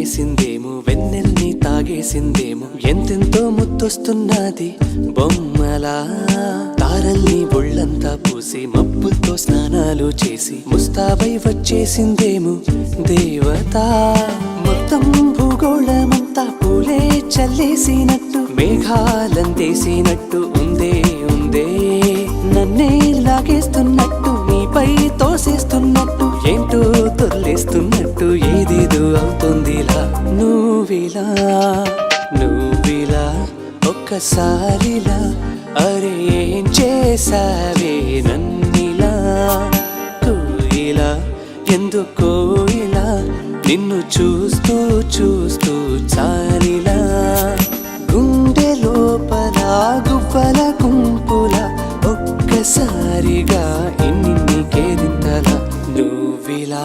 తినేసిందేమో వెన్నెల్ని తాగేసిందేమో ఎంతెంతో ముద్దొస్తున్నది బొమ్మలా తారల్ని ఒళ్ళంతా పూసి మబ్బులతో స్నానాలు చేసి ముస్తాబై వచ్చేసిందేమో దేవత మొత్తం భూగోళమంతా పూలే చల్లేసినట్టు మేఘాలందేసినట్టు ఉందే ఉందే నన్నే లాగేస్తున్నట్టు నీపై తోసేస్తున్నట్టు ఏంటో తొల్లేస్తున్నట్టు ఏదేదో అవుతుందిలా నువ్విలా ఒక్కసారిలా అరే ఏం చేసావే నన్నిలా కోయిలా ఎందుకో ఇలా నిన్ను చూస్తూ చూస్తూ చాలిలా గుండె లోపల గువ్వల గుంపుల ఒక్కసారిగా ఇన్ని కేరింతలా నువ్విలా